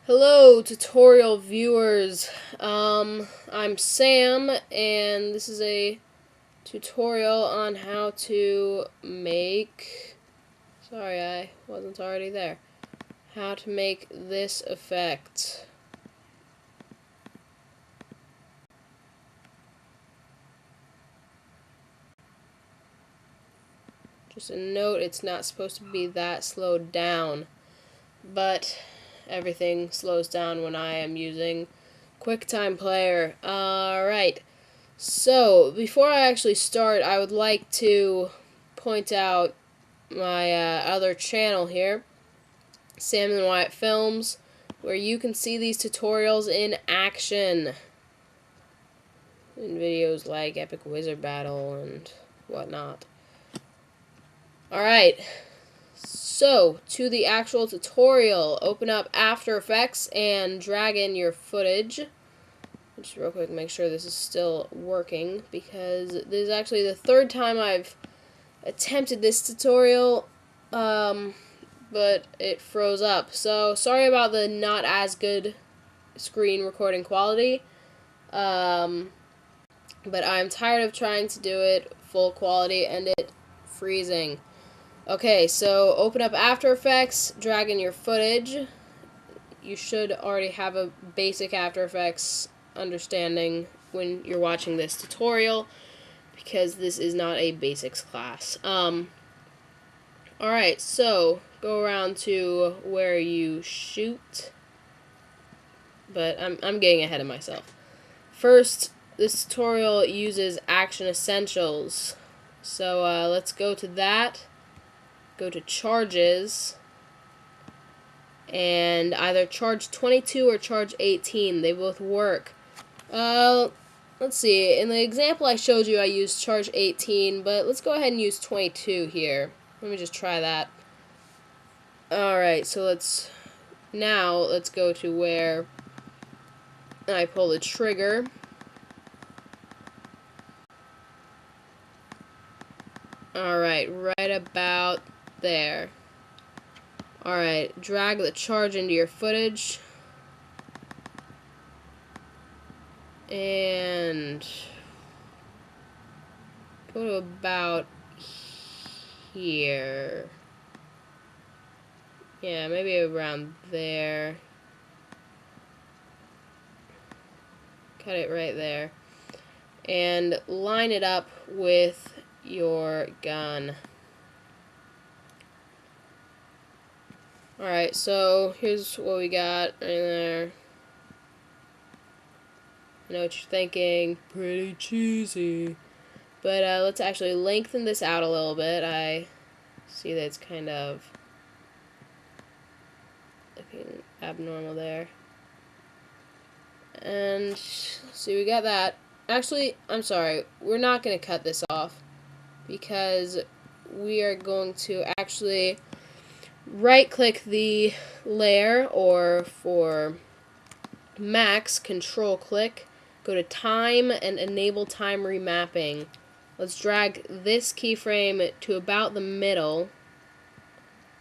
Hello, tutorial viewers. I'm Sam, and this is a tutorial on how to make... Sorry, I wasn't already there. How to make this effect. Just a note, it's not supposed to be that slowed down, but everything slows down when I am using QuickTime Player. Alright. So, before I actually start, I would like to point out my other channel here, Sam and Wyatt Films, where you can see these tutorials in action. In videos like Epic Wizard Battle and whatnot. Alright, so to the actual tutorial. Open up After Effects and drag in your footage. Just real quick, make sure this is still working, because this is actually the third time I've attempted this tutorial, but it froze up. So, sorry about the not as good screen recording quality, but I'm tired of trying to do it full quality and it freezing. Okay, so open up After Effects, drag in your footage. You should already have a basic After Effects understanding when you're watching this tutorial, because this is not a basics class. Alright, so go around to where you shoot, but I'm getting ahead of myself. First, this tutorial uses Action Essentials, so let's go to that, go to Charges, and either charge 22 or charge 18, they both work. Let's see, in the example I showed you I used charge 18, but let's go ahead and use 22 here. Let me just try that. Alright, so let's go to where I pull the trigger. Alright, right about there. Alright, drag the charge into your footage. And go to about here. Yeah, maybe around there. Cut it right there. And line it up with your gun. Alright, so here's what we got right there. I know what you're thinking. Pretty cheesy. But let's actually lengthen this out a little bit. I see that it's kind of looking abnormal there. And see, we got that. Actually, I'm sorry. We're not going to cut this off, because we are going to actually right-click the layer, or for Macs, control-click, go to Time and enable time remapping. Let's drag this keyframe to about the middle,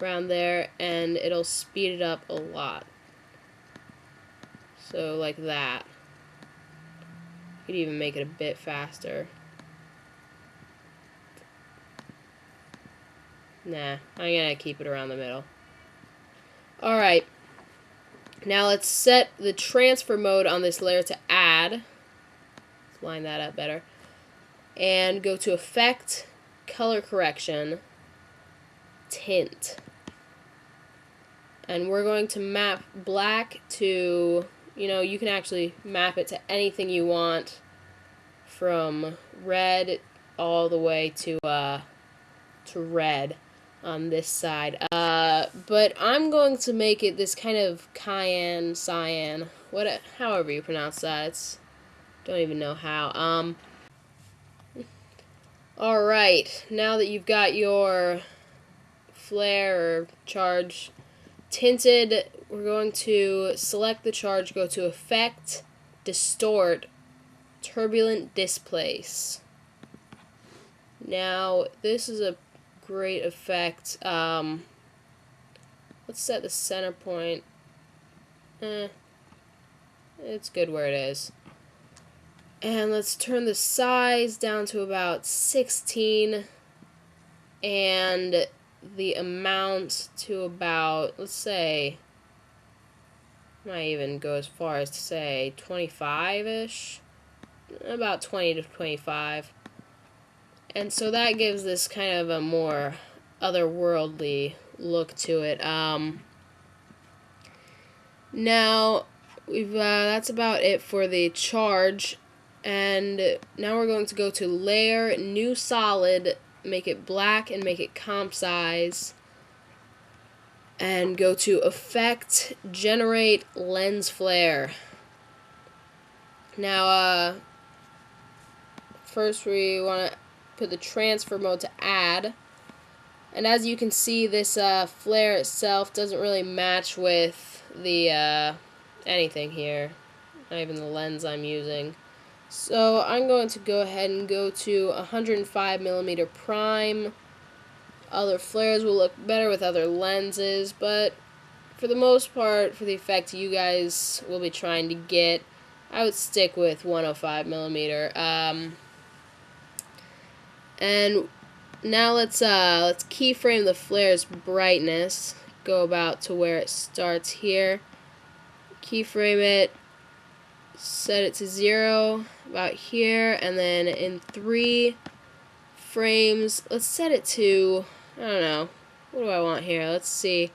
around there, and it'll speed it up a lot. So, like that. You could even make it a bit faster. Nah, I'm gonna keep it around the middle. Alright. Now let's set the transfer mode on this layer to add. Let's line that up better. And go to Effect, Color Correction, Tint. And we're going to map black to, you can actually map it to anything you want, from red all the way to red on this side. But I'm going to make it this kind of cyan, however you pronounce that. Don't even know how. Alright, now that you've got your flare or charge tinted, we're going to select the charge, go to Effect, Distort, Turbulent Displace. Now, this is a great effect. Let's set the center point It's good where it is. And let's turn the size down to about 16. And the amount to about, let's say, might even go as far as to say 25-ish. About 20 to 25. And so that gives this kind of a more otherworldly look to it. Now, that's about it for the charge. And now we're going to go to Layer, New Solid, make it black and make it comp size. And go to Effect, Generate Lens Flare. Now, first we want to put the transfer mode to add. And as you can see, this flare itself doesn't really match with the anything here. Not even the lens I'm using. So I'm going to go ahead and go to 105mm prime. Other flares will look better with other lenses, but for the most part, for the effect you guys will be trying to get, I would stick with 105mm. And now let's keyframe the flare's brightness. Go about to where it starts here. Keyframe it. Set it to 0 about here, and then in 3 frames, let's set it to, I don't know, what do I want here? Let's see,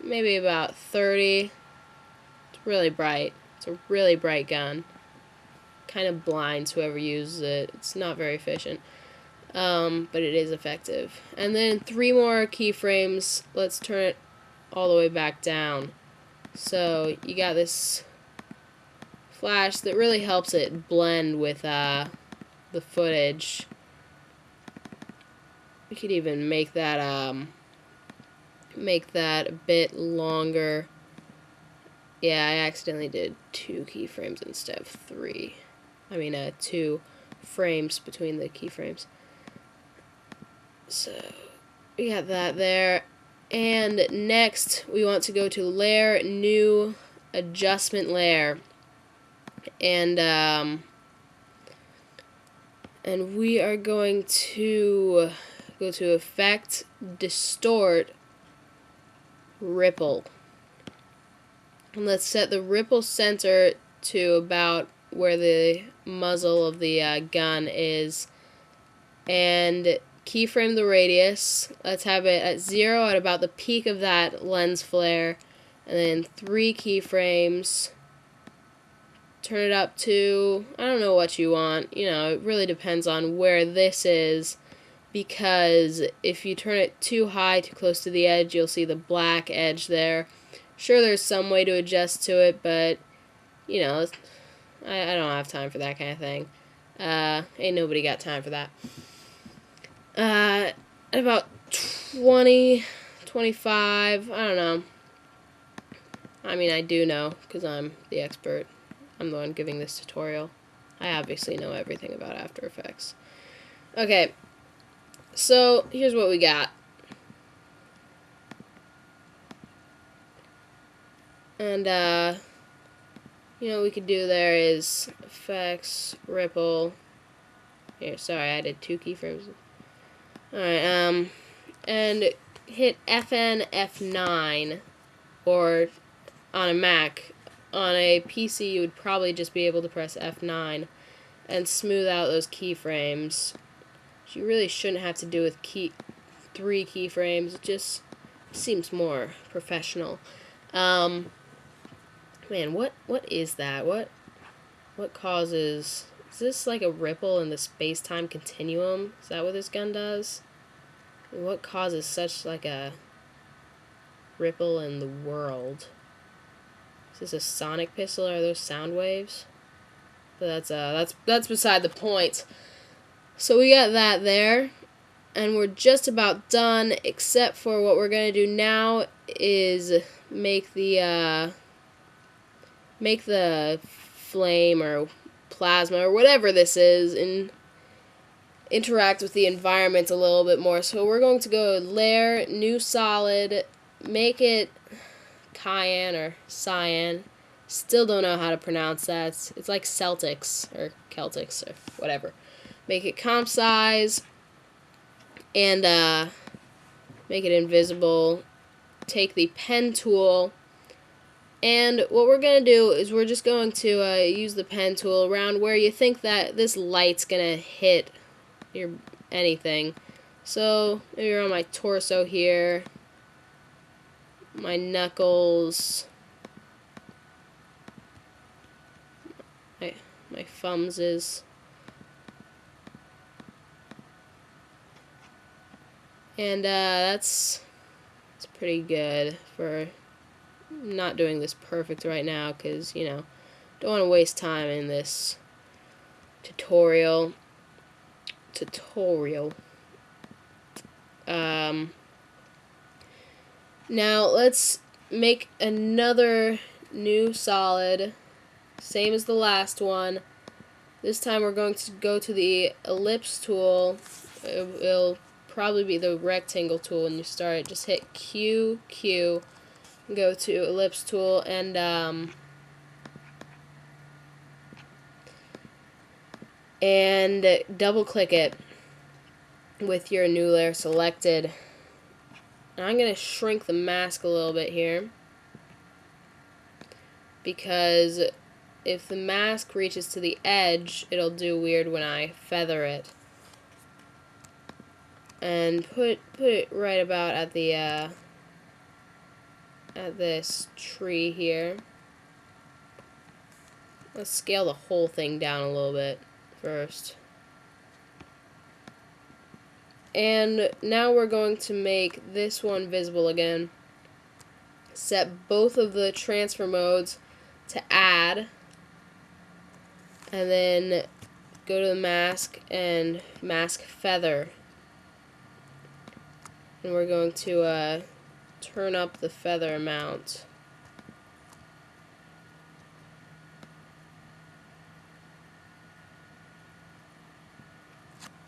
maybe about 30. It's really bright. It's a really bright gun. Kind of blinds whoever uses it. It's not very efficient, but it is effective. And then 3 more keyframes. Let's turn it all the way back down. So you got this flash that really helps it blend with the footage. We could even make that a bit longer. Yeah, I accidentally did 2 keyframes instead of 3. I mean, 2 frames between the keyframes. So we got that there. And next, we want to go to Layer, New, Adjustment Layer. And we are going to go to Effect, Distort, Ripple. And let's set the ripple center to about where the muzzle of the gun is. And keyframe the radius. Let's have it at 0 at about the peak of that lens flare. And then 3 keyframes. Turn it up to, I don't know what you want. You know, it really depends on where this is. Because if you turn it too high, too close to the edge, you'll see the black edge there. Sure, there's some way to adjust to it, but, you know, I don't have time for that kind of thing. Ain't nobody got time for that. At about 20, 25, I don't know. I mean, I do know, because I'm the expert. I'm the one giving this tutorial. I obviously know everything about After Effects. Okay, so here's what we got. And, you know what we could do there is Effects, Ripple. Here, sorry, I did 2 keyframes. Alright, and hit FN F9, or on a Mac. On a PC, you would probably just be able to press F9 and smooth out those keyframes. Which you really shouldn't have to do with 3 keyframes. It just seems more professional. Man, what is that? What causes... Is this like a ripple in the space-time continuum? Is that what this gun does? What causes such like a ripple in the world? Is this a sonic pistol, or are those sound waves? But that's beside the point. So we got that there, and we're just about done, except for what we're gonna do now is make the flame or plasma or whatever this is and interact with the environment a little bit more. So we're going to go Layer, New Solid, make it cayenne or cyan. Still don't know how to pronounce that. It's like Celtics or Celtics or whatever. Make it comp size and make it invisible. Take the pen tool, and what we're going to do is we're just going to use the pen tool around where you think that this light's going to hit your anything. So maybe around my torso here, my knuckles, my thumbses, and that's pretty good for not doing this perfect right now because, you know, don't want to waste time in this tutorial. Now let's make another new solid, same as the last one. This time we're going to go to the ellipse tool. It'll probably be the rectangle tool when you start. Just hit Q, go to ellipse tool, and double click it with your new layer selected. And I'm going to shrink the mask a little bit here, because if the mask reaches to the edge, it'll do weird when I feather it. And put it right about at the at this tree here. Let's scale the whole thing down a little bit first. And now we're going to make this one visible again. Set both of the transfer modes to add, and then go to the mask and mask feather. And we're going to turn up the feather amount.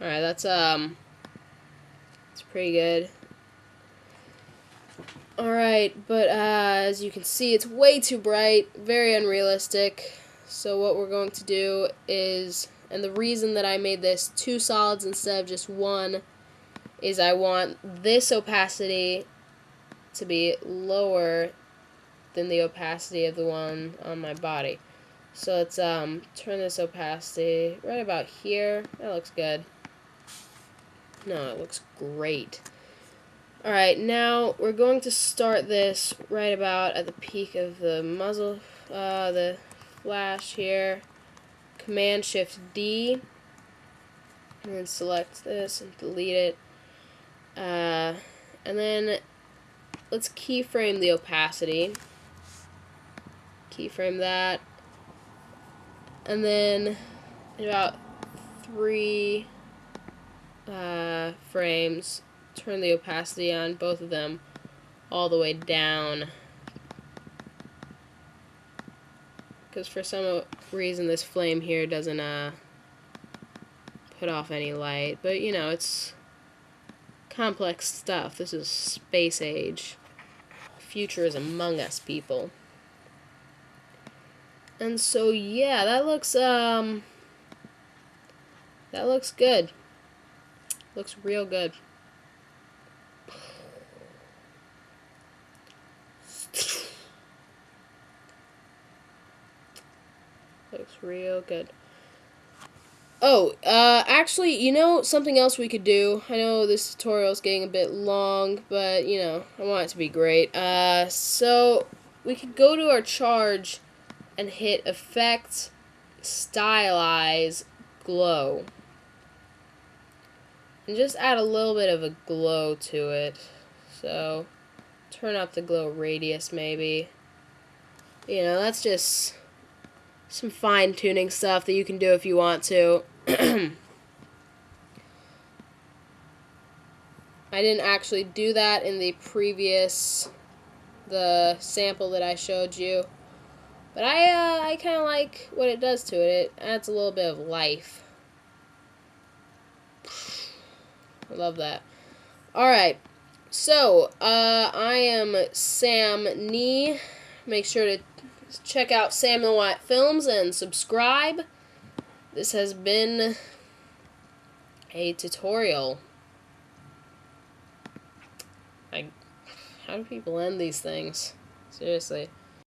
Alright, that's pretty good. Alright, but as you can see, it's way too bright, very unrealistic. So what we're going to do is, and the reason that I made this 2 solids instead of just 1, is I want this opacity to be lower than the opacity of the one on my body. So let's turn this opacity right about here. That looks good. No, it looks great. Alright, now we're going to start this right about at the peak of the muzzle, the flash here. Command-Shift-D, and then select this and delete it. And then let's keyframe the opacity. Keyframe that. And then in about 3 frames, turn the opacity on both of them all the way down. Because for some reason this flame here doesn't put off any light. But you know, it's complex stuff. This is space age. Future is among us, people. And so yeah, that looks good. Looks real good. Looks real good. Oh, actually, you know something else we could do? I know this tutorial is getting a bit long, but, you know, I want it to be great. So, we could go to our charge and hit Effect, Stylize, Glow. And just add a little bit of a glow to it. So, turn up the glow radius, maybe. You know, that's just some fine-tuning stuff that you can do if you want to. I didn't actually do that in the sample that I showed you. But I kind of like what it does to it. It adds a little bit of life. I love that. Alright, So, I am Sam Nee. Make sure to check out Samuel White Films and subscribe. This has been a tutorial. How do people end these things? Seriously.